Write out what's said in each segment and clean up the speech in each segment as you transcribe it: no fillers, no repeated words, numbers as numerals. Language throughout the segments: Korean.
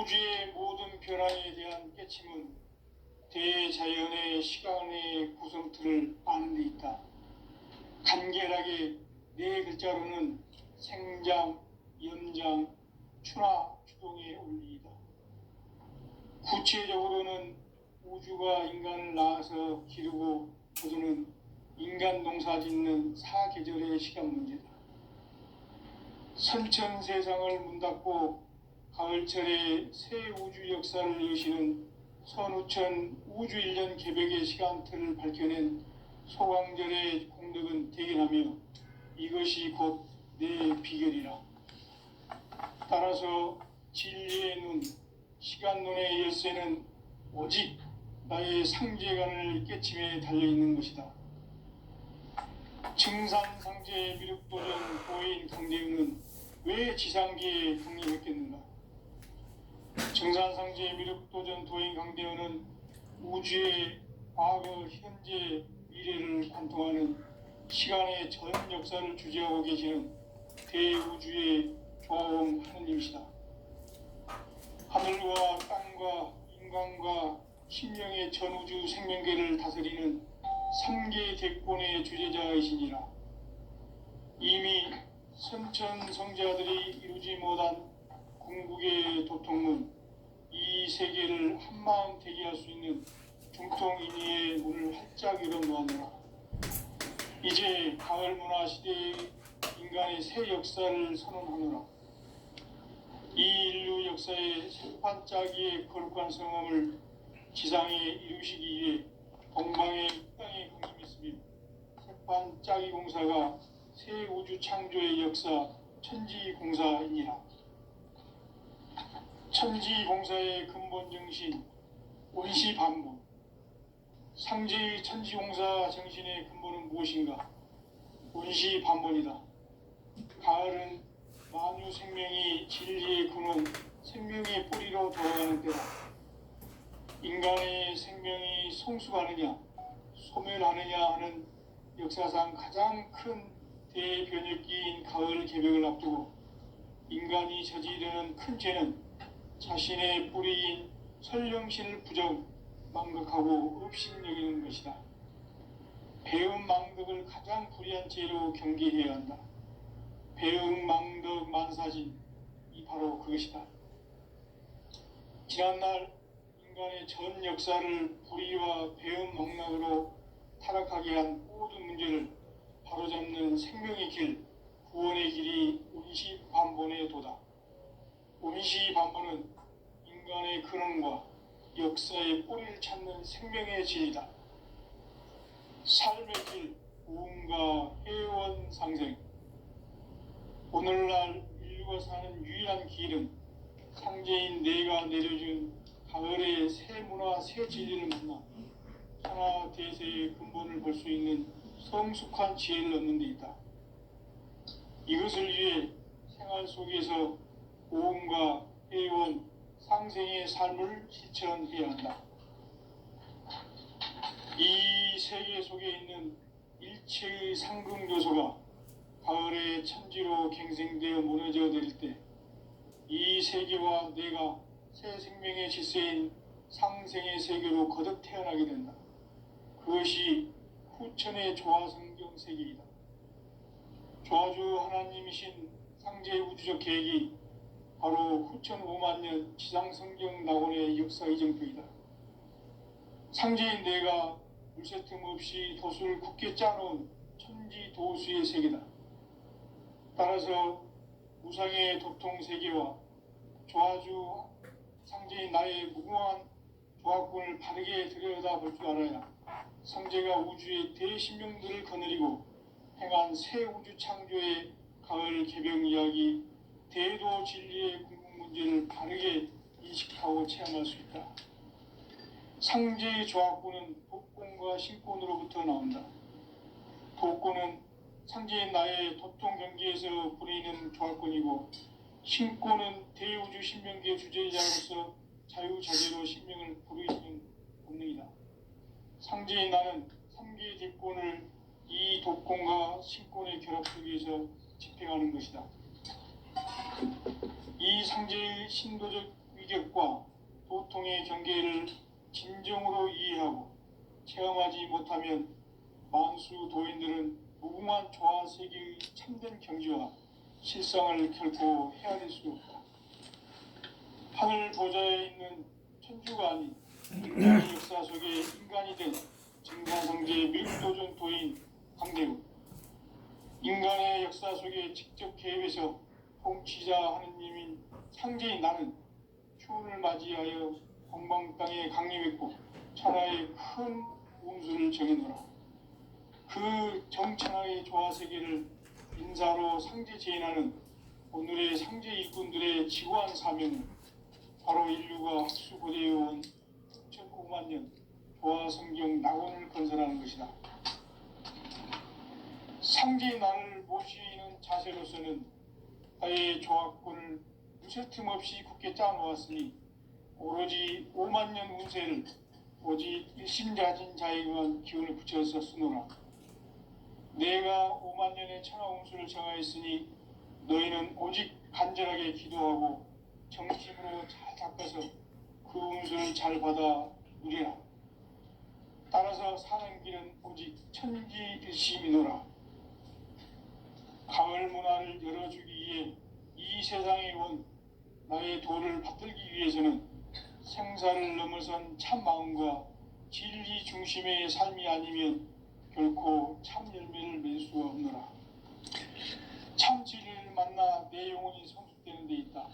우주의 모든 변화에 대한 깨침은 대자연의 시간의 구성틀을 아는 데 있다. 간결하게 네 글자로는 생장, 연장, 추나 추동의 원리이다. 구체적으로는 우주가 인간을 낳아서 기르고 거두는 인간 농사 짓는 사계절의 시간 문제다. 선천 세상을 문닫고 가을철에 새 우주 역사를 여시는 선우천 우주 1년 개벽의 시간틀을 밝혀낸 소강절의 공덕은 대견하며 이것이 곧 내 비결이라. 따라서 진리의 눈, 시간론의 열쇠는 오직 나의 상제관을 깨침에 달려있는 것이다. 증산상제 미륵도전 고인 강대우는 왜 지상계에 강림했겠는가? 증산상제 미륵도전 도인 강대우는 우주의 과거, 현재, 미래를 관통하는 시간의 전 역사를 주재하고 계시는 대우주의 조화음 하느님이시다. 하늘과 땅과 인간과 신령의 전우주 생명계를 다스리는 3개 대권의 주제자이시니라. 이미 선천성자들이 이루지 못한 궁극의 도통문, 이 세계를 한마음 되게 할 수 있는 중통인의의 문을 활짝 열어놓았노라. 이제 가을 문화 시대의 인간의 새 역사를 선언하노라. 이 인류 역사의 새판짜기의 거룩한 성함을 지상에 이루시기 위해 동방의 땅에 강림했으며 새판짜기 공사가 새 우주 창조의 역사 천지공사이니라. 천지공사의 근본 정신 원시반본, 상제의 천지공사 정신의 근본은 무엇인가? 원시반본이다. 가을은 만유 생명이 진리의 근원, 생명의 뿌리로 돌아가는 때다. 인간의 생명이 성숙하느냐, 소멸하느냐 하는 역사상 가장 큰 대변혁기인 가을 개벽을 앞두고 인간이 저지르는 큰 죄는 자신의 뿌리인 설령신을 부정, 망극하고 업신여기는 것이다. 배음 망덕을 가장 불의한 죄로 경계해야 한다. 배음 망덕 만사진, 이 바로 그것이다. 지난날 인간의 전 역사를 불의와 배음 망락으로 타락하게 한 모든 문제를 바로잡는 생명의 길, 구원의 길이 원시반본의 도다. 원시반본은 인간의 근원과 역사의 뿌리를 찾는 생명의 진리다. 삶의 길, 우음과 회원 상생. 오늘날 인류가 사는 유일한 길은 상제인 내가 내려준 가을의 새 문화, 새 진리를 만나 천하 대세의 근본을 볼 수 있는 성숙한 지혜를 얻는 데 있다. 이것을 위해 생활 속에서 오음과 회원, 상생의 삶을 실천해야 한다. 이 세계 속에 있는 일체의 상금 요소가 가을의 천지로 갱생되어 무너져 내릴 때 이 세계와 내가 새 생명의 질서인 상생의 세계로 거듭 태어나게 된다. 그것이 후천의 조화성경 세계이다. 조화주 하나님이신 상제 우주적 계획이 바로 후천 5만 년 지상성경 낙원의 역사 이정표이다. 상제인 내가 물새 틈 없이 도수를 굳게 짜놓은 천지도수의 세계다. 따라서 무상의 도통 세계와 조화주 상제인 나의 무궁한 조화권을 바르게 들여다볼 줄 알아야 상제가 우주의 대신명들을 거느리고 행한 새 우주 창조의 가을 개병 이야기, 대도 진리의 궁극 문제를 바르게 인식하고 체험할 수 있다. 상제의 조화권은 독권과 신권으로부터 나온다. 독권은 상제인 나의 도통 경계에서 부리는 조화권이고, 신권은 대우주 신명계 주제자로서 자유자재로 신명을 부르시는 본능이다. 상제인 나는 3개 대권을 이 독권과 신권의 결합 속에서 집행하는 것이다. 이 상제의 신도적 위격과 도통의 경계를 진정으로 이해하고 체험하지 못하면 만수 도인들은 무궁한 조화 세계의 참된 경지와 실상을 결코 헤아릴 수 없다. 하늘 보좌에 있는 천주가 아닌 인간의 역사 속에 인간이 된 증산성제 밀도전 도인 강대국, 인간의 역사 속에 직접 개입해서 통치자 하느님인 상제인 나는 추운을 맞이하여 동방 땅에 강림했고 천하의 큰 운수를 정해놓으라. 그 정천하의 조화세계를 인사로 상제 제인하는 오늘의 상제 일꾼들의 지구한 사명은 바로 인류가 학수고대해온 6,5만 년 조화성경 낙원을 건설하는 것이다. 상제의 나를 모시는 자세로서는 나의 조합권을 무쇠틈 없이 굳게 짜놓았으니 오로지 5만 년 운세를 오직 일심자진 자에게만 기운을 붙여서 쓰노라. 내가 5만 년의 천하 운수를 정하였으니 너희는 오직 간절하게 기도하고 정심으로 잘 닦아서 그 운수를 잘 받아 누리라. 따라서 사는 길은 오직 천지일심이노라. 가을 문화를 열어주기 위해 이 세상에 온 나의 도를 받들기 위해서는 생사를 넘어선 참 마음과 진리 중심의 삶이 아니면 결코 참 열매를 맺을 수가 없노라. 참 진리를 만나 내 영혼이 성숙되는 데 있다.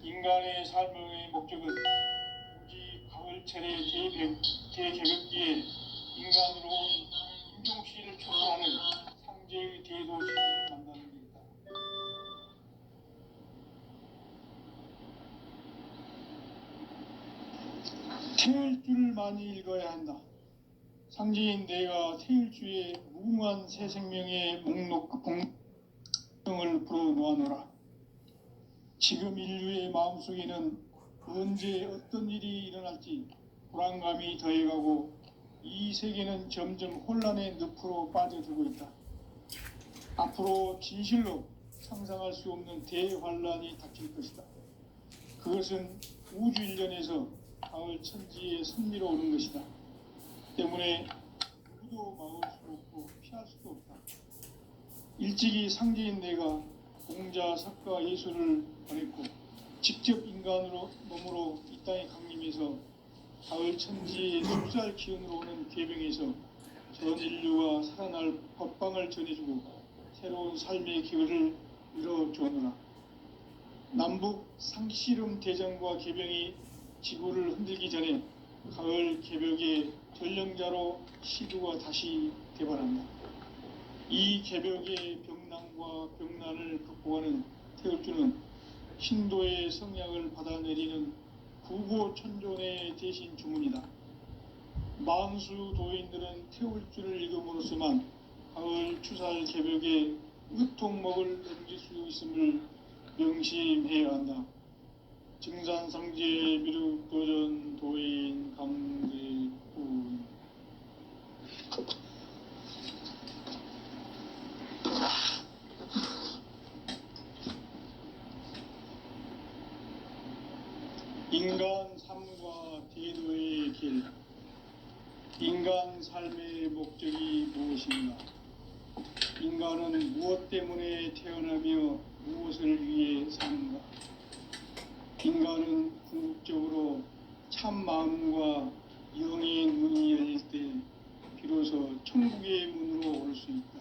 인간의 삶의 목적은 오직 가을철의 대개벽기에 인간으로 온 임종씨를 촉구하는 상제의 대도시를 만나는 데 있다. 태일주를 많이 읽어야 한다. 상제인 내가 태일주의 무궁한 새 생명의 목록 공명을 풀어놓아노라. 지금 인류의 마음속에는 언제 어떤 일이 일어날지 불안감이 더해가고 이 세계는 점점 혼란의 늪으로 빠져들고 있다. 앞으로 진실로 상상할 수 없는 대환란이 닥칠 것이다. 그것은 우주 일련에서 가을 천지에 선미로 오는 것이다. 때문에 누구도 막을 수 없고 피할 수도 없다. 일찍이 상제인 내가 공자, 석가, 예수를 보냈고 직접 인간으로 몸으로 이 땅에 강림해서 가을 천지의 숲살 기운으로 오는 궤병에서 전 인류가 살아날 법방을 전해주고 새로운 삶의 기회를 이뤄주노라. 남북 상씨름 대전과 궤병이 지구를 흔들기 전에 가을 개벽의 전령자로 시두가 다시 개발한다. 이 개벽의 병난과 병난을 극복하는 태울주는 신도의 성약을 받아내리는 구고천존의 대신 주문이다. 만수 도인들은 태울주를 읽음으로써만 가을 추살 개벽의 으통목을 넘길 수 있음을 명심해야 한다. 증산상제 미륵도전 도인 강대군. 인간 삶과 대도의 길. 인간 삶의 목적이 무엇인가? 인간은 무엇 때문에 태어나며 무엇을 위해 사는가? 인간은 궁극적으로 참 마음과 영의 문이 열릴 때 비로소 천국의 문으로 올 수 있다.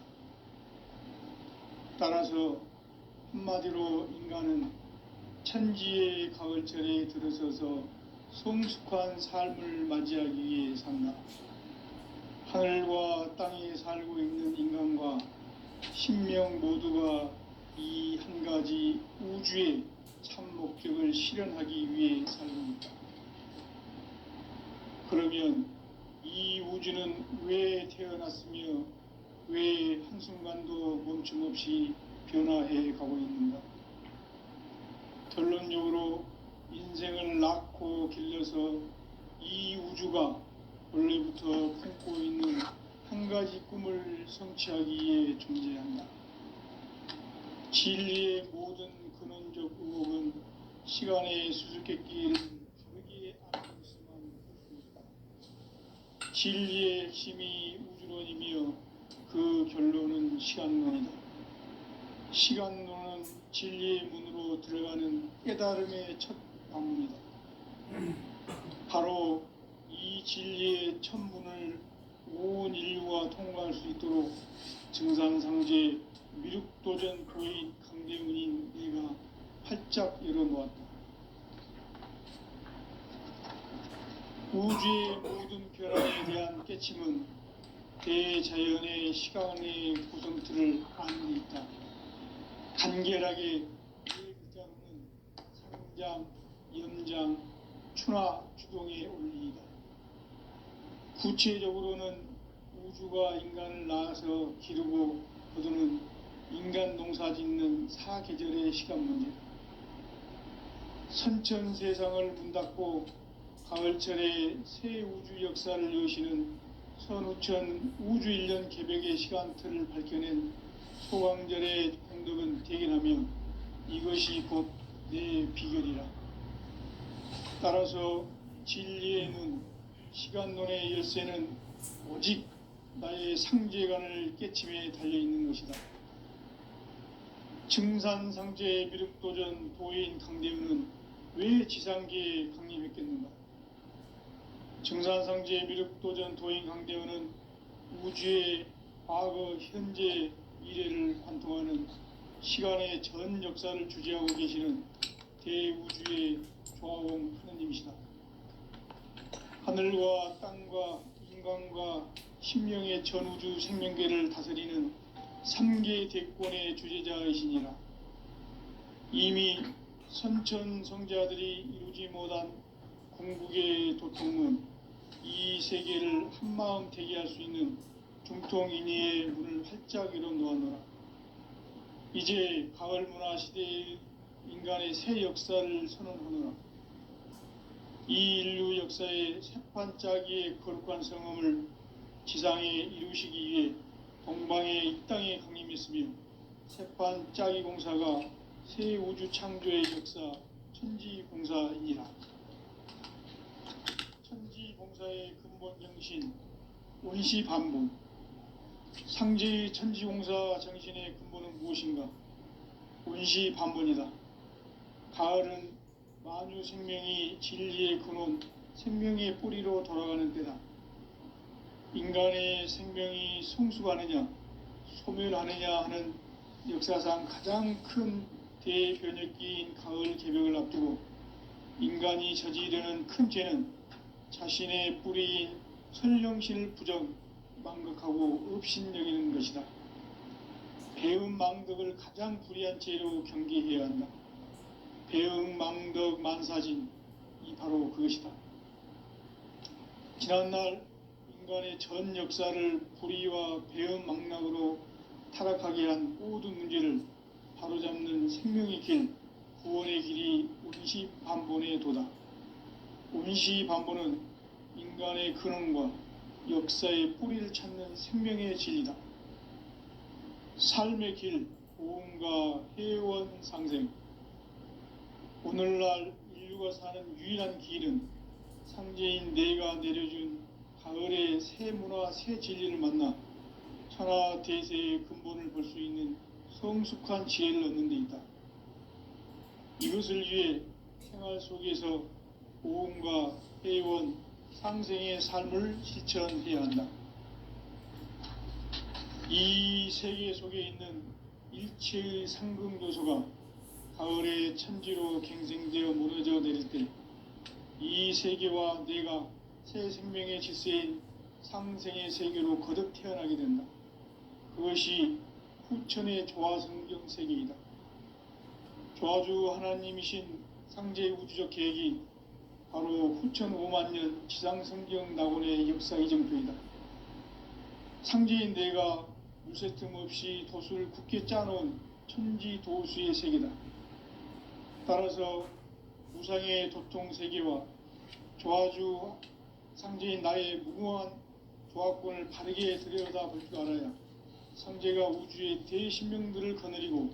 따라서 한마디로 인간은 천지의 가을철에 들어서서 성숙한 삶을 맞이하기 위해 산다. 하늘과 땅에 살고 있는 인간과 신명 모두가 이 한 가지 우주의 참 목적을 실현하기 위해 살고 있다. 그러면 이 우주는 왜 태어났으며 왜 한순간도 멈춤없이 변화해 가고 있는가? 결론적으로 인생을 낳고 길러서 이 우주가 원래부터 품고 있는 한 가지 꿈을 성취하기 위해 존재한다. 진리의 모든 근원적 의혹은 시간의 수수께끼를 다르게 알고 있으면 볼수 있다. 진리의 핵심이 우주론이며 그 결론은 시간론이다. 시간론은 진리의 문으로 들어가는 깨달음의 첫 방문이다. 바로 이 진리의 첫 문을 온 인류가 통과할 수 있도록 증산상제 미륵도전 고인 강대문인 내가 활짝 열어놓았다. 우주의 모든 변화에 대한 깨침은 대자연의 시간의 구성틀을 아는 데 있다. 간결하게 네 글자로는 상장, 연장, 추나 주동의 원리이다. 구체적으로는 우주가 인간을 낳아서 기르고 거두는 인간 농사 짓는 사계절의 시간 문제, 선천 세상을 문 닫고 가을철에 새 우주 역사를 여시는 선우천 우주 1년 개벽의 시간틀을 밝혀낸 소강절의 공덕은 대견하며 이것이 곧 내 비결이라. 따라서 진리의 눈, 시간론의 열쇠는 오직 나의 상제관을 깨침에 달려있는 것이다. 증산상제 미륵도전 도인 강대문은 왜 지상계에 강림했겠는가? 증산상제 미륵도전 도인 강대문은 우주의 과거, 현재, 미래를 관통하는 시간의 전 역사를 주재하고 계시는 대우주의 조화공 하느님이시다. 하늘과 땅과 인간과 심령의 전우주 생명계를 다스리는 3계 대권의 주재자이시니라. 이미 선천 성자들이 이루지 못한 궁극의 도통문, 이 세계를 한마음 되게 할 수 있는 중통인의의 문을 활짝 열어놓았노라. 이제 가을 문화 시대의 인간의 새 역사를 선언하노라. 이 인류 역사의 새판짜기의 거룩한 성음을 지상에 이루시기 위해 동방의 이 땅에 강림했으며 새판짜기 공사가 새 우주 창조의 역사 천지공사이니라. 천지공사의 근본 정신 운시반복, 상제의 천지공사 정신의 근본은 무엇인가? 운시반복이다. 가을은 만유 생명이 진리의 근원, 생명의 뿌리로 돌아가는 때다. 인간의 생명이 성숙하느냐, 소멸하느냐 하는 역사상 가장 큰 대변혁기인 가을 개벽을 앞두고 인간이 저지르는 큰 죄는 자신의 뿌리인 설령신을 부정, 망극하고 업신여기는 것이다. 배음 망덕을 가장 불의한 죄로 경계해야 한다. 배음 망덕 만사진, 이 바로 그것이다. 지난날 인간의 전 역사를 불의와 배음 망락으로 타락하게 한 모든 문제를 바로잡는 생명의 길, 구원의 길이 운시반본의 도다. 운시반본은 인간의 근원과 역사의 뿌리를 찾는 생명의 진리다. 삶의 길, 고음과 회원 상생. 오늘날 인류가 사는 유일한 길은 상제인 내가 내려준 가을의 새 문화, 새 진리를 만나 천하 대세의 근본을 볼 수 있는 성숙한 지혜를 얻는 데 있다. 이것을 위해 생활 속에서 고음과 회원, 상생의 삶을 실천해야 한다. 이 세계 속에 있는 일체의 상금 요소가 가을의 천지로 갱생되어 무너져 내릴 때 이 세계와 내가 새 생명의 질서인 상생의 세계로 거듭 태어나게 된다. 그것이 후천의 조화성경 세계이다. 조화주 하나님이신 상제 우주적 계획이 바로 후천 5만년 지상성경 낙원의 역사 이정표이다. 상제인 내가 물새 틈 없이 도수를 굳게 짜놓은 천지도수의 세계다. 따라서 무상의 도통 세계와 조화주 상제인 나의 무궁한 조화권을 바르게 들여다볼 줄 알아야 상제가 우주의 대신명들을 거느리고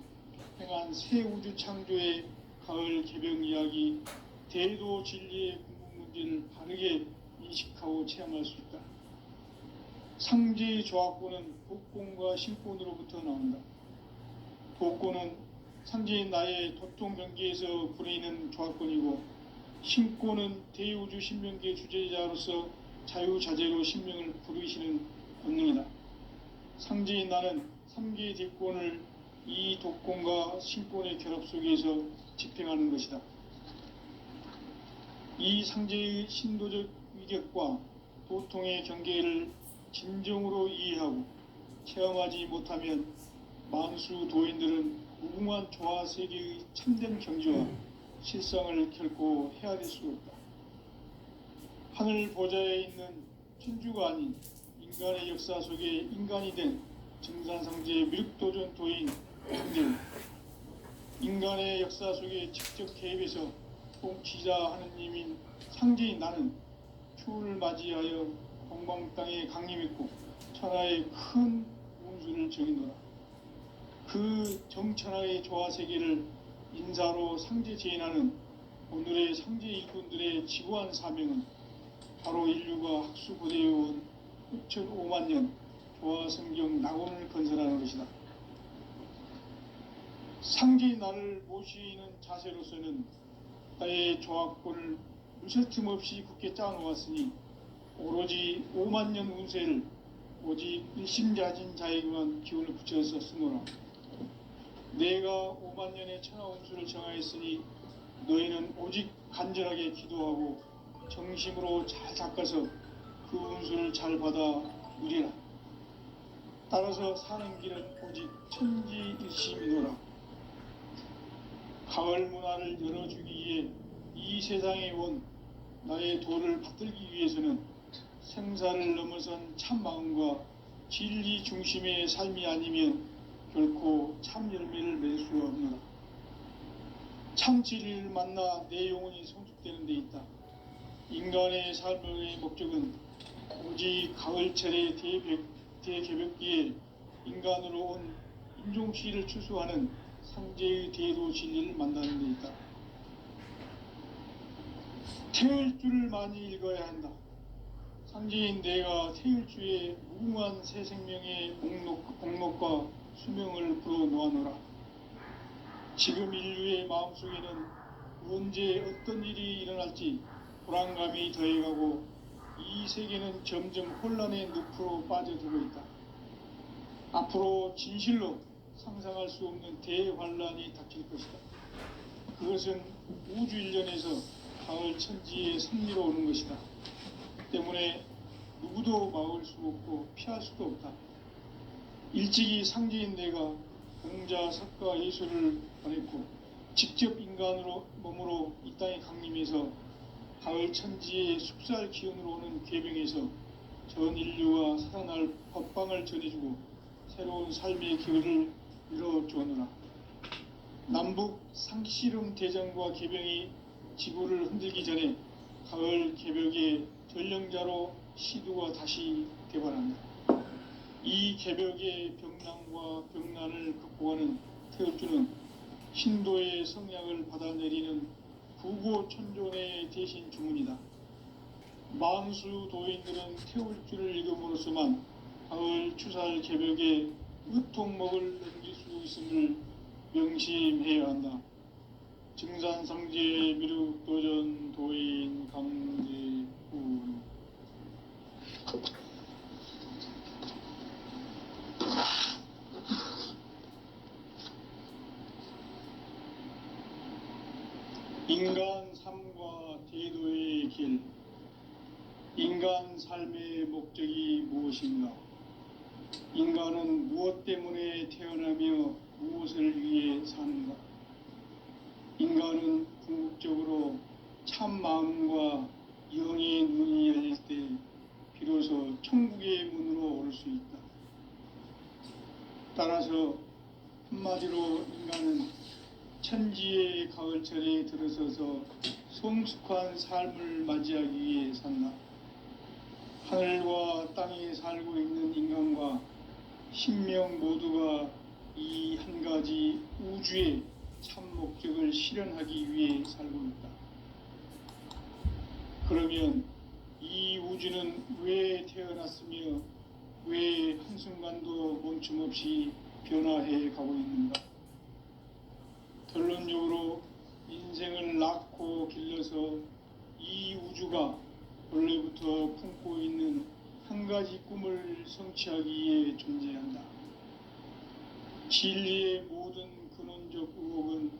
행한 새 우주 창조의 가을 개벽 이야기, 대도 진리의 근본 문제를 바르게 인식하고 체험할 수 있다. 상제의 조합권은 독권과 신권으로부터 나온다. 독권은 상제인 나의 도통 경계에서 부리는 조합권이고, 신권은 대우주 신명계 주제자로서 자유자재로 신명을 부르시는 권능이다. 상제인 나는 삼계의 대권을 이 독권과 신권의 결합 속에서 집행하는 것이다. 이 상제의 신도적 위격과 도통의 경계를 진정으로 이해하고 체험하지 못하면 만수 도인들은 무궁한 조화 세계의 참된 경지와 실상을 결코 헤아릴 수 없다. 하늘 보좌에 있는 천주가 아닌 인간의 역사 속에 인간이 된 증산상제 미륵도전 도인 상제는 인간의 역사 속에 직접 개입해서 통치자 하느님인 상제인 나는 추후를 맞이하여 동방 땅에 강림했고 천하의 큰 운수를 정의노라. 그 정천하의 조화 세계를 인사로 상제 제인하는 오늘의 상제 일꾼들의 지구한 사명은 바로 인류가 학수고대해온 6,5만 년 조화 성경 낙원을 건설하는 것이다. 상제인 나를 모시는 자세로서는 나의 조합권을 무설틈 없이 굳게 짜놓았으니 오로지 5만 년 운세를 오직 일심자진 자에게만 기운을 붙여서 쓰노라. 내가 5만 년의 천하 운수를 정하였으니 너희는 오직 간절하게 기도하고 정심으로 잘 닦아서 그 운수를 잘 받아 누리라. 따라서 사는 길은 오직 천지일심이노라. 가을 문화를 열어주기 위해 이 세상에 온 나의 도를 받들기 위해서는 생사를 넘어선 참 마음과 진리 중심의 삶이 아니면 결코 참 열매를 맺을 수가 없노라. 참 진리를 만나 내 영혼이 성숙되는 데 있다. 인간의 삶의 목적은 오직 가을철의 대개벽기에 인간으로 온 인종시를 추수하는 상제의 대도 진리를 만나는 데 있다. 태일주를 많이 읽어야 한다. 상제인 내가 태일주의 무궁한 새 생명의 목록과 수명을 불어놓아노라. 지금 인류의 마음속에는 언제 어떤 일이 일어날지 불안감이 더해가고 이 세계는 점점 혼란의 늪으로 빠져들고 있다. 앞으로 진실로 상상할 수 없는 대환란이 닥칠 것이다. 그것은 우주 일련에서 가을 천지의 섭리로 오는 것이다. 때문에 누구도 막을 수 없고 피할 수도 없다. 일찍이 상제인 내가 공자, 석가, 예수를 보냈고 직접 인간으로 몸으로 이 땅에 강림해서 가을 천지의 숙살 기운으로 오는 궤병에서 전 인류가 살아날 법방을 전해주고 새로운 삶의 기회를 이뤄주었노라. 남북 상씨름 대전과 개병이 지구를 흔들기 전에 가을 개벽의 전령자로 시두가 다시 개발한다. 이 개벽의 병난과 병난을 극복하는 태울주는 신도의 성량을 받아내리는 구고천존의 대신 주문이다. 만수 도인들은 태울주를 읽음으로써만 가을 추살 개벽의 의통목을 넘길 수 있음을 명심해야 한다. 증산상제 미륵도전 도인 강제훈. 인간 삶과 대도의 길. 인간 삶의 목적이 무엇인가? 인간은 무엇 때문에 태어나며 무엇을 위해 사는가? 인간은 궁극적으로 참 마음과 영의 눈이 열릴 때 비로소 천국의 문으로 오를 수 있다. 따라서 한마디로 인간은 천지의 가을철에 들어서서 성숙한 삶을 맞이하기 위해 산다. 하늘과 땅에 살고 있는 인간과 신명 모두가 이 한 가지 우주의 참 목적을 실현하기 위해 살고 있다. 그러면 이 우주는 왜 태어났으며 왜 한순간도 멈춤 없이 변화해 가고 있는가? 결론적으로 인생을 낳고 길러서 이 우주가 원래부터 품고 있는 한 가지 꿈을 성취하기 위해 존재한다. 진리의 모든 근원적 의혹은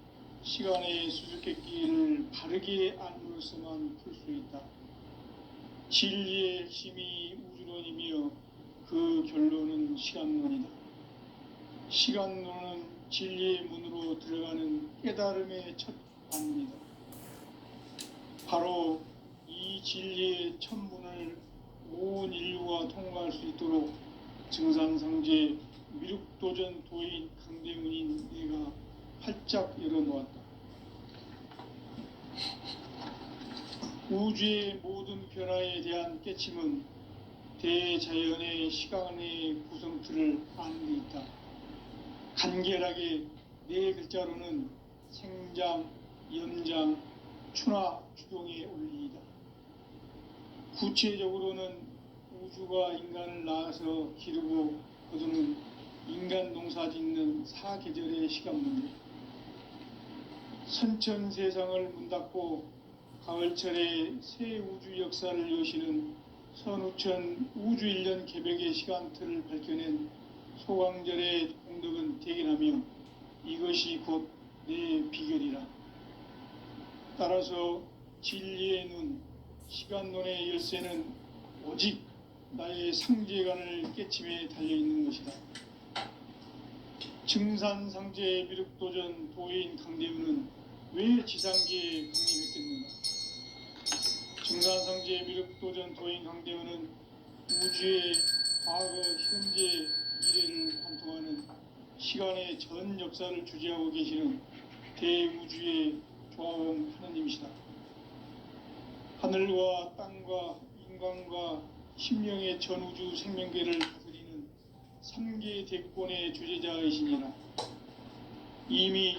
시간의 수수께끼를 바르게 알므로서만 풀 수 있다. 진리의 핵심이 우주론이며 그 결론은 시간론이다. 시간론은 진리의 문으로 들어가는 깨달음의 첫 관문이다. 바로 이 진리의 첫 문을 온 인류가 통과할 수 있도록 증산상제 미륵도전 도인 강대문인 내가 활짝 열어놓았다. 우주의 모든 변화에 대한 깨침은 대자연의 시간의 구성틀을 아는 데 있다. 간결하게 네 글자로는 생장, 연장, 추나 추동의 원리이다. 구체적으로는 우주가 인간을 낳아서 기르고 거두는 인간 농사 짓는 사계절의 시간 문제, 선천 세상을 문 닫고 가을철에 새 우주 역사를 여시는 선우천 우주 1년 개벽의 시간틀을 밝혀낸 소강절의 공덕은 대견하며 이것이 곧 내 비결이라. 따라서 진리의 눈, 시간론의 열쇠는 오직 나의 상제관을 깨침에 달려있는 것이다. 증산상제 미륵도전 도인 강대우는 왜 지상계에 강림했겠는가? 증산상제 미륵도전 도인 강대우는 우주의 과거, 현재, 미래를 관통하는 시간의 전 역사를 주재하고 계시는 대우주의 조화원 하느님이시다. 하늘과 땅과 인간과 심령의 전우주 생명계를 다스리는 3계 대권의 주재자이시니라. 이미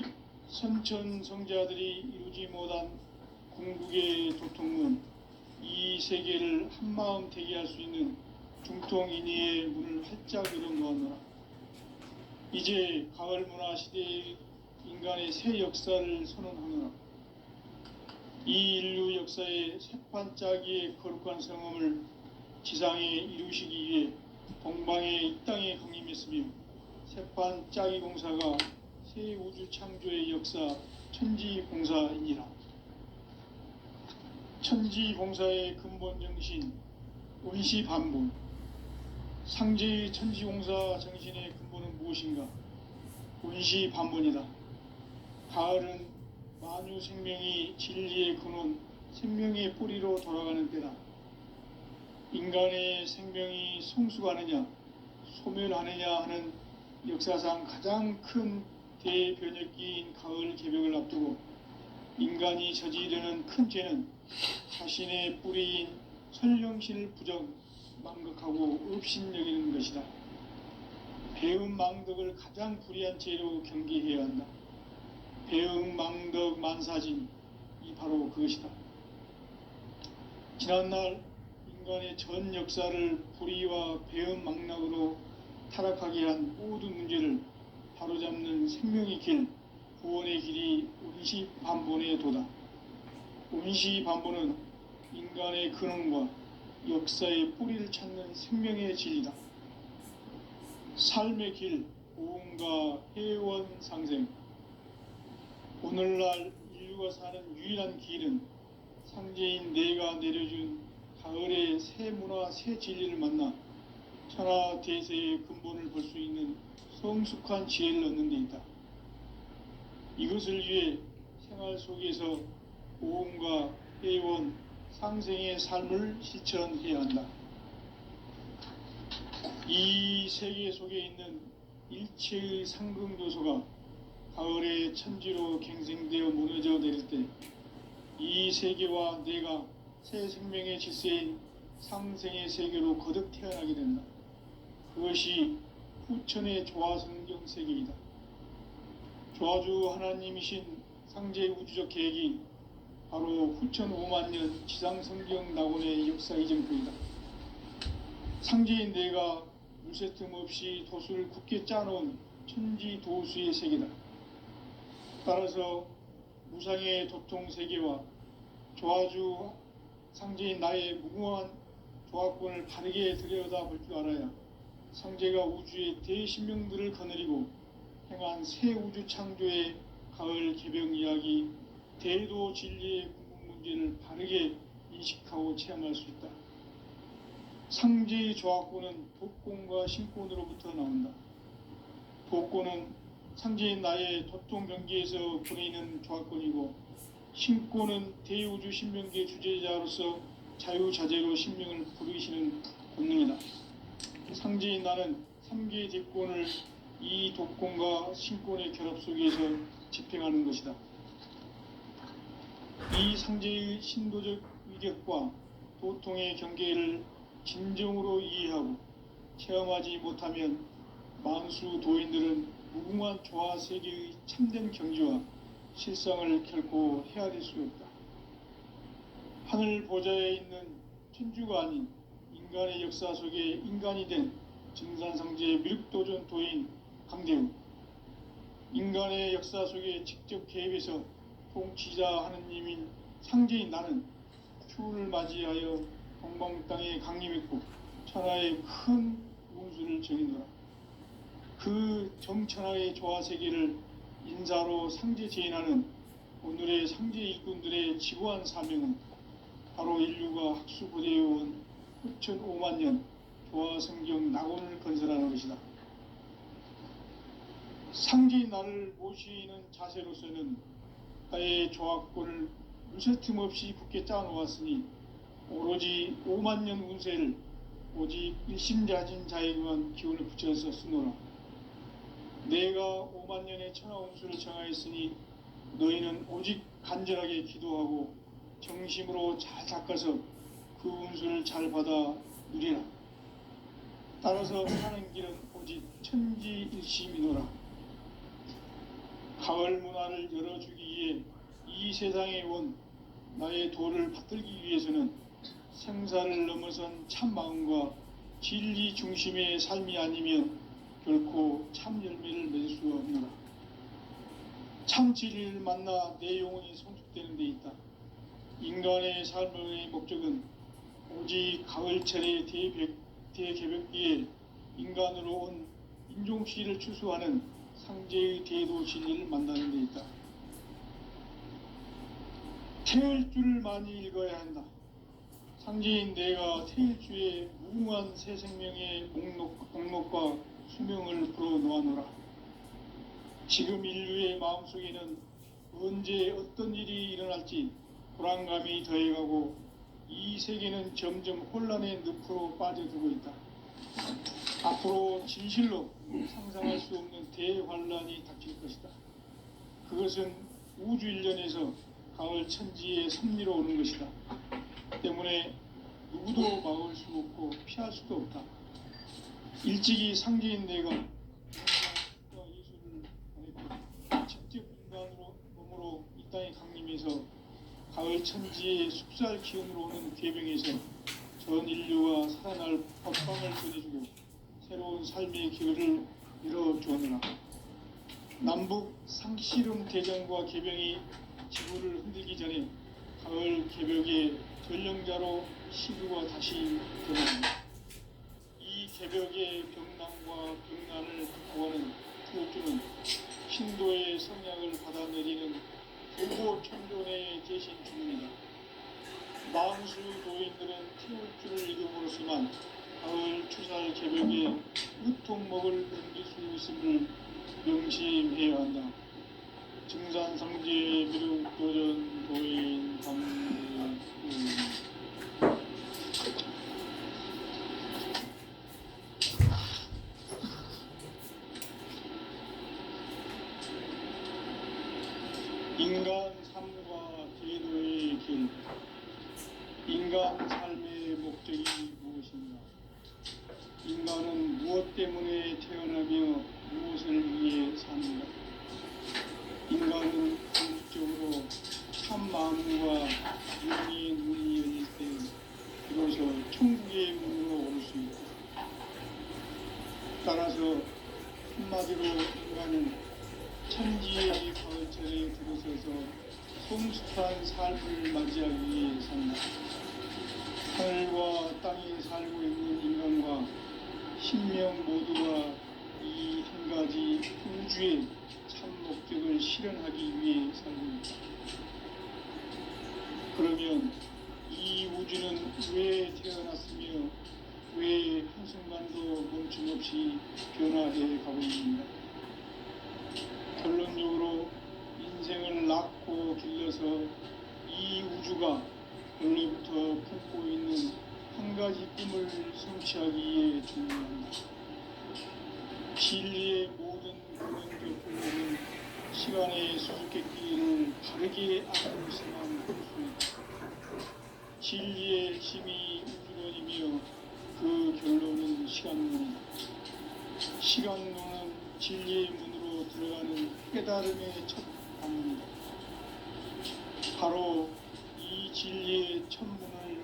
선천성자들이 이루지 못한 궁극의 도통은 이 세계를 한마음 되게 할 수 있는 중통인의의 문을 활짝 열어놓았노라. 이제 가을 문화 시대의 인간의 새 역사를 선언하노라. 이 인류 역사의 새판짜기의 거룩한 성험을 지상에 이루시기 위해 동방의 이 땅에 강림했으며 새판짜기 공사가 새 우주 창조의 역사 천지봉사이니라. 천지봉사의 근본 정신 원시반본, 상제의 천지공사 정신의 근본은 무엇인가? 원시반본이다. 가을은 만유 생명이 진리의 근원, 생명의 뿌리로 돌아가는 때다. 인간의 생명이 성숙하느냐, 소멸하느냐 하는 역사상 가장 큰 대변혁기인 가을 개벽을 앞두고 인간이 저지르는 큰 죄는 자신의 뿌리인 설령신을 부정, 망극하고 업신여기는 것이다. 배음 망덕을 가장 불의한 죄로 경계해야 한다. 배음 망덕 만사진, 이 바로 그것이다. 지난날 인간의 전 역사를 불의와 배음 망락으로 타락하게 한 모든 문제를 바로잡는 생명의 길, 구원의 길이 원시반본의 도다. 원시반본은 인간의 근원과 역사의 뿌리를 찾는 생명의 진리다. 삶의 길, 고음과 회원 상생. 오늘날 인류가 사는 유일한 길은 상제인 내가 내려준 가을의 새 문화, 새 진리를 만나 천하 대세의 근본을 볼 수 있는 성숙한 지혜를 얻는 데 있다. 이것을 위해 생활 속에서 고음과 회원, 상생의 삶을 실천해야 한다. 이 세계 속에 있는 일체의 상승요소가 가을의 천지로 갱생되어 무너져 내릴 때 이 세계와 내가 새 생명의 질서인 상생의 세계로 거듭 태어나게 된다. 그것이 후천의 조화성경 세계이다. 조아주 하나님이신 상제 우주적 계획이 바로 후천 5만 년 지상성경 낙원의 역사 이정표이다. 상제인 내가 물새 틈 없이 도수를 굳게 짜놓은 천지 도수의 세계다. 따라서 무상의 도통 세계와 조아주 상제인 나의 무궁한 조합권을 바르게 들여다볼 줄 알아야 상제가 우주의 대신명들을 거느리고 행한 새 우주 창조의 가을 개병 이야기, 대도 진리의 궁극 문제를 바르게 인식하고 체험할 수 있다. 상제의 조합권은 독권과 신권으로부터 나온다. 독권은 상제인 나의 도통 경계에서 보내는 조합권이고, 신권은 대우주 신명계 주제자로서 자유자재로 신명을 부르시는 본능이다. 상제인 나는 3개의 대권을 이 독권과 신권의 결합 속에서 집행하는 것이다. 이 상제의 신도적 위격과 도통의 경계를 진정으로 이해하고 체험하지 못하면 만수 도인들은 무궁한 조화 세계의 참된 경지와 실상을 결코 헤아릴 수 없다. 하늘 보좌에 있는 천주가 아닌 인간의 역사 속에 인간이 된 증산상제의 미륵도전 도인 강대우, 인간의 역사 속에 직접 개입해서 통치자 하느님인 상제인 나는 추후를 맞이하여 동방 땅에 강림했고 천하의 큰 운수를 정의노라. 그 정천하의 조화 세계를 인사로 상제 제인하는 오늘의 상제 일꾼들의 지구한 사명은 바로 인류가 학수고대해온 후천 5만 년 조화 성경 낙원을 건설하는 것이다. 상제인 나를 모시는 자세로서는 나의 조합권을 물새틈 없이 굳게 짜놓았으니 오로지 5만 년 운세를 오직 일심자진 자에게만 기운을 붙여서 쓰노라. 내가 5만 년의 천하 운수를 정하였으니 너희는 오직 간절하게 기도하고 정심으로 잘 닦아서 그 운수를 잘 받아 누리라. 따라서 사는 길은 오직 천지일심이노라. 가을 문화를 열어주기 위해 이 세상에 온 나의 도를 받들기 위해서는 생사를 넘어선 참 마음과 진리 중심의 삶이 아니면 결코 참 열매를 맺을 수가 없노라. 참 진리를 만나 내 영혼이 성숙되는 데 있다. 인간의 삶의 목적은 오직 가을철의 대개벽기에 인간으로 온 인종시를 추수하는 상제의 대도 진리를 만나는 데 있다. 태일주를 많이 읽어야 한다. 상제인 내가 태일주의 무궁한 새 생명의 목록과 수명을 풀어놓아노라. 지금 인류의 마음속에는 언제 어떤 일이 일어날지 불안감이 더해가고 이 세계는 점점 혼란의 늪으로 빠져들고 있다. 앞으로 진실로 상상할 수 없는 대환란이 닥칠 것이다. 그것은 우주 일련에서 가을 천지의 섭리로 오는 것이다. 때문에 누구도 막을 수 없고 피할 수도 없다. 일찍이 상제인 내가 인간과 예수를 보냈고 직접 인간으로 몸으로 이 땅에 강림해서 가을 천지의 숲살 기운으로 오는 괴병에서 전 인류가 살아날 법방을 전해주고 새로운 삶의 기회를 열어주었노라. 남북 상씨름 대전과 개병이 지구를 흔들기 전에 가을 개벽의 전령자로 시구가 다시 드러납니다. 이 개벽의 병난과 병난을 극복하는 태울주는 신도의 성약을 받아내리는 교보 천존의 대신 중입니다. 만수 도인들은 태울주를 이름으로서만 가을 추살 개벽의 유통목을 넘길 수 있음을 명심해야 한다. 증산상제 미륵도전 도인 강대우. 인간 삶과 제도의 길. 인간 삶의 목적이 무엇인가? 인간은 무엇 때문에 태어나며 무엇을 위해 사는가? 인간은 궁극적으로 참 마음과 영의 문이 열릴 때 비로소 천국의 문으로 오를 수 있다. 따라서 한마디로 인간은 천지의 거처에 들어서서 성숙한 삶을 맞이하기 위해 산다. 하늘과 땅에 살고 있는 인간과 신명 모두가 이 한 가지 우주의 참 목적을 실현하기 위해 살고 있다. 그러면 이 우주는 왜 태어났으며 왜 한순간도 멈춤없이 변화해 가고 있는가? 결론적으로 인생을 낳고 길러서 이 우주가 원래부터 품고 있는 한 가지 꿈을 성취하기 위해 중요합니다. 진리의 모든 근원적 근원은 시간의 수수께끼를 바르게 알고 있어만 볼 수 있다. 진리의 힘이 우주론이며 그 결론은 시간론이다. 시간론은 진리의 문으로 들어가는 깨달음의 첫 방문이다. 바로 이 진리의 첫 문을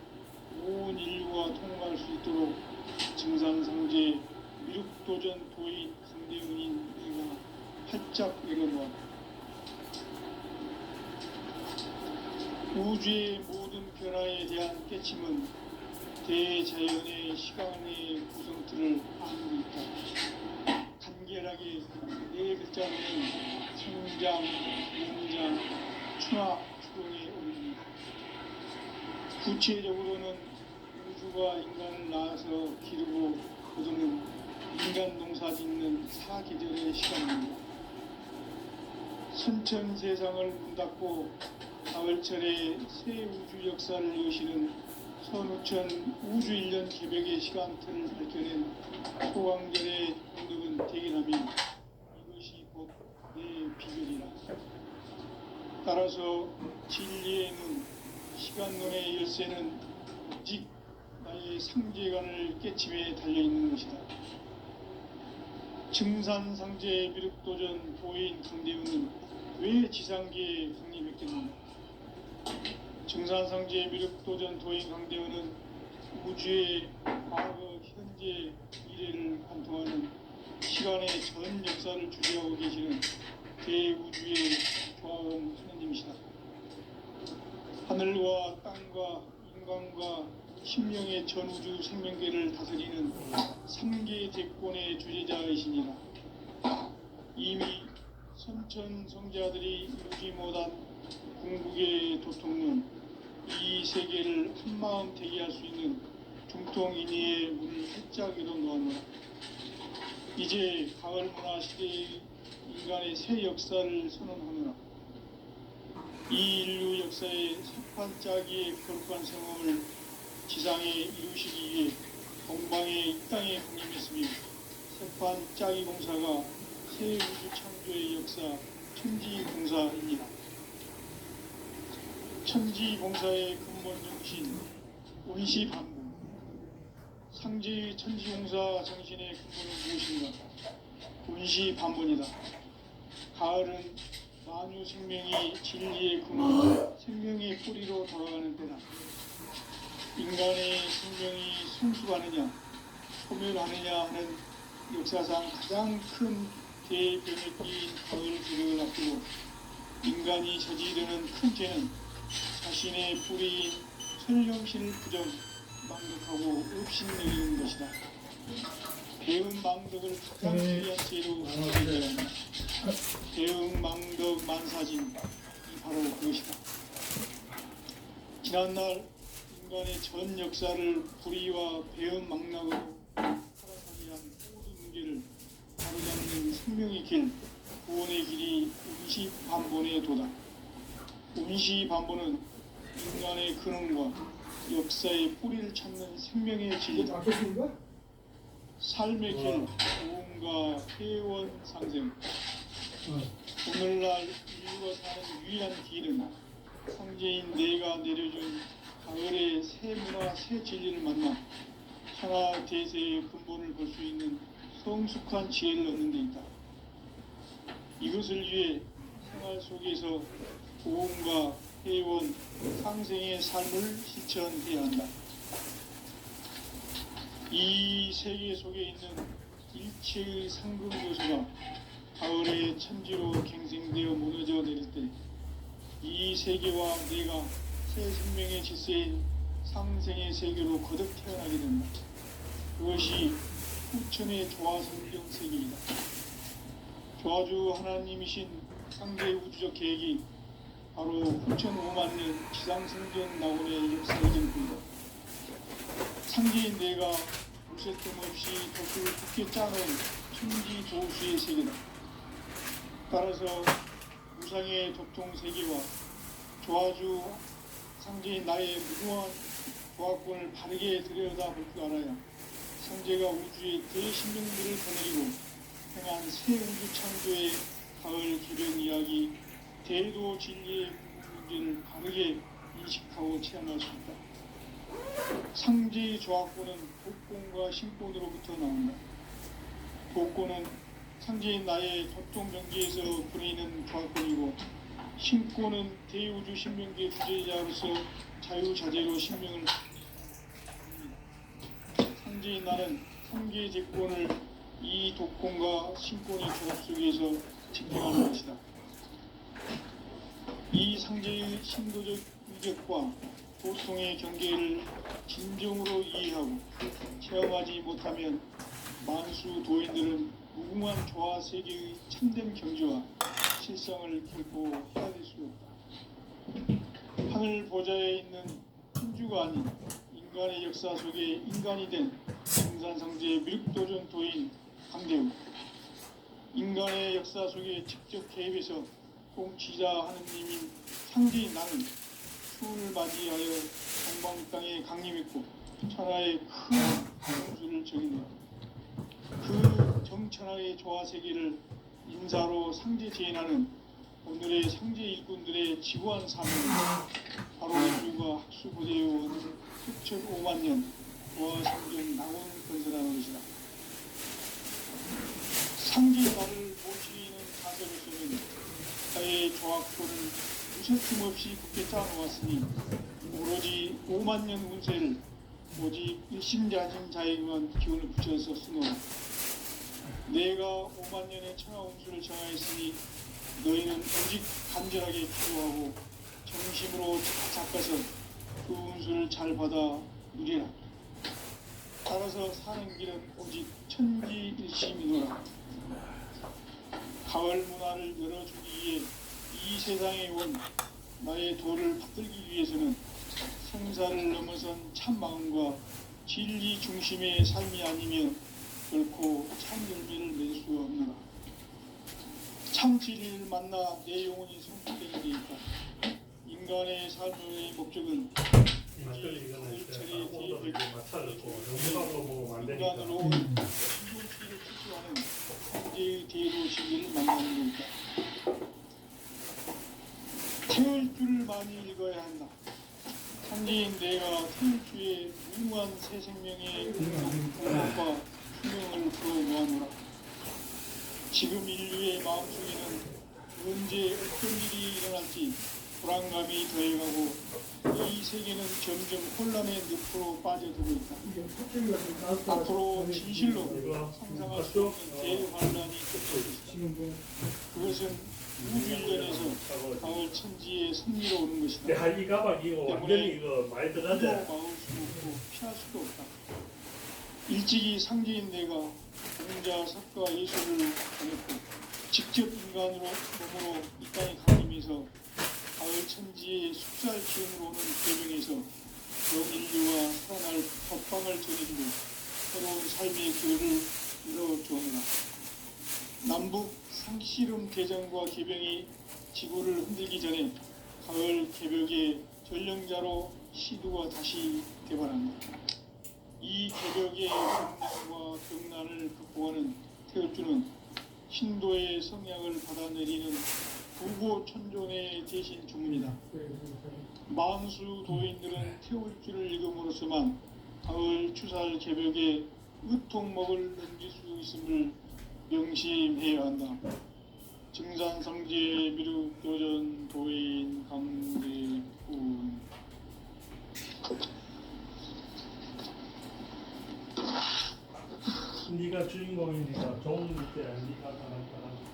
온 인류가 통과할 수 있도록 증산상제 미륵도전 도인 강대훈인 내가 활짝 내려놓았다. 우주의 모든 변화에 대한 깨침은 대자연의 시간의 구성틀을 아는 데 있다. 간결하게 네 글자는 성장, 연장, 추락, 추동의 원리입니다. 구체적으로는 우주가 인간을 낳아서 기르고 거두는 인간 농사 짓는 사계절의 시간입니다. 선천 세상을 문 닫고 가을철에 새 우주 역사를 여시는 선우천 우주 1년 개벽의 시간틀을 밝혀낸 소강절의 공덕은 대견하며 이것이 곧 내 비결이라. 따라서 진리의 문, 시간론의 열쇠는 오직 나의 상제관을 깨침에 달려있는 것이다. 증산상제 미륵도전 도인 강대훈은 왜 지상계에 강림했겠는가? 증산상제 미륵도전 도인 강대훈은 우주의 과거, 현재, 미래를 관통하는 시간의 전 역사를 주재하고 계시는 대우주의 조화원 하느님이시다. 하늘과 땅과 인간과 신명의 전우주 생명계를 다스리는 3계 대권의 주제자이시니라. 이미 선천 성자들이 이루지 못한 궁극의 도통론, 이 세계를 한마음 대기할 수 있는 중통인의의 문을 활짝 열어놓았노라. 이제 가을 문화 시대의 인간의 새 역사를 선언하노라. 이 인류 역사의 세판짜기의 거룩한 성험을 지상에 이루시기 위해 동방의 이 땅에 강림했으며 세판짜기 공사가 새 우주 창조의 역사 천지봉사입니다. 천지봉사의 근본 정신 운시반복. 상제의 천지봉사 정신의 근본은 무엇인가? 운시반복이다. 가을은 만유 생명이 진리의 근원, 생명의 뿌리로 돌아가는 때다. 인간의 생명이 성숙하느냐, 소멸하느냐 하는 역사상 가장 큰 대변혁기인 가을 기력을 앞두고 인간이 저지르는 큰 죄는 자신의 뿌리인 설령신을 부정, 망덕하고 업신여기는 것이다. 배은 망덕을 가장 중요한 죄로 생각해야 한다. 배은 망덕 만사진, 이 바로 그것이다. 지난날 인간의 전 역사를 불의와 배은 망락으로 살아가게 한 모든 문제를 바로잡는 생명의 길, 구원의 길이 운시반본의 도다. 운시반본은 인간의 근원과 역사의 뿌리를 찾는 생명의 진리다. 삶의 길, 고음과 회원 상생. 오늘날 인류가 사는 유일한 길은 상제인 내가 내려준 가을의 새 문화, 새 진리를 만나 하나 대세의 근본을 볼 수 있는 성숙한 지혜를 얻는 데 있다. 이것을 위해 생활 속에서 보험과 회원, 상생의 삶을 실천해야 한다. 이 세계 속에 있는 일체의 상급 요소가 가을의 천지로 갱생되어 무너져 내릴 때 이 세계와 내가 새 생명의 질서인 상생의 세계로 거듭 태어나게 된다. 그것이 후천의 조화성경 세계이다. 조화주 하나님이신 상대 우주적 계획이 바로 후천 5만 년 지상승전 낙원의 역사를 일구이다. 상계인 내가 물새틈 없이 덕을 굳게 짜놓은 천지 조수의 세계다. 따라서 무상의 도통 세계와 조화주 상제인 나의 무궁한 조화권을 바르게 들여다볼 줄 알아야 상제가 우주의 대신명들을 거느리고 행한 새 우주 창조의 가을 개변 이야기 대도 진리의 문제를 바르게 인식하고 체험할 수 있다. 상제의 조화권은 복권과 신권으로부터 나온다. 복권은 상제인 나의 도통 경계에서 부리는 조화권이고 신권은 대우주 신명계 주제자로서 자유자재로 신명을 상제인 나는 상계 제권을 이 독권과 신권의 조합 속에서 집행하는 것이다. 이 상제의 신도적 위력과 보통의 경계를 진정으로 이해하고 체험하지 못하면 만수 도인들은 무궁한 조화 세계의 참된 경지와 실성을 결코 헤아릴 수 없다. 하늘 보좌에 있는 천주가 아닌 인간의 역사 속에 인간이 된 생산상제의 밀도전 도인 강대우, 인간의 역사 속에 직접 개입해서 통치자 하느님인 상제인 나는 추운을 맞이하여 동방 땅에 강림했고 천하의 큰 공수를 정했다. 그 정천하의 조화세계를 인사로 상제 제인하는 오늘의 상제 일꾼들의 지구한 사명은 바로 인류가 학수부대에 온 수천 5만 년 조화성경 낙원 건설하는 것이다. 상제 나를 모시는 가정에서는 나의 조화권을 무쇠틈 없이 굳게 짜놓았으니 오로지 5만 년 운세를 오직 일심자진 자에게만 기운을 붙여서 쓰노라. 내가 5만 년의 천하 운수를 정하였으니 너희는 오직 간절하게 기도하고 정심으로 닦아서 그 운수를 잘 받아 누리라. 따라서 사는 길은 오직 천지일심이노라. 가을 문화를 열어주기 위해 이 세상에 온 나의 도를 받들기 위해서는 생사를 넘어선 참 마음과 진리 중심의 삶이 아니면 결코 참 열매를 맺을 수 없노라. 참 진리를 만나 내 영혼이 성숙되게 되어 있다. 인간의 삶의 목적은 일체의 대입을 인간으로 온 인공치를 추구하는 상제의 대도 진리를 만나는 것이다. 태울 줄을 많이 읽어야 한다. 상제인 내가 태울주의 무궁한 새 생명의 공력과 수명을 불어모아노라. 지금 인류의 마음속에는 언제 어떤 일이 일어날지 불안감이 더해가고 이 세계는 점점 혼란의 늪으로 빠져들고 있다. 앞으로 진실로 상상할 수 없는 대환란이 펼쳐질 것이다. 그것은 우주일전에서 가을 천지의 승리로 오는 것이다. 이 가방 이거 완전히 이거 많이 들어가지. 막을 수 없고 피할 수도 없다. 일찍이 상제인 내가 공자, 석가, 예수를 다녔고 직접 인간으로 몸으로 이 땅에 강림해서 가을 천지의 숙살 기운으로 오는 배경에서 전 인류와 살아날 법방을 전해주고 새로운 삶의 기회를 열어주었노라. 남북 상씨름 개정과 개병이 지구를 흔들기 전에 가을 개벽의 전령자로 시두가 다시 개발합니다. 이 개벽의 경량과 경난을 극복하는 태울주는 신도의 성약을 받아내리는 부고천존의 대신 주문이다. 만수 도인들은 태울주를 읽음으로써만 가을 추살 개벽의 으통먹을 넘길 수 있음을 명심해야 한다. 증산성지의 미륵도전 도인 강대훈. 네가 주인공이니까 좋은 때 네가 나갔다.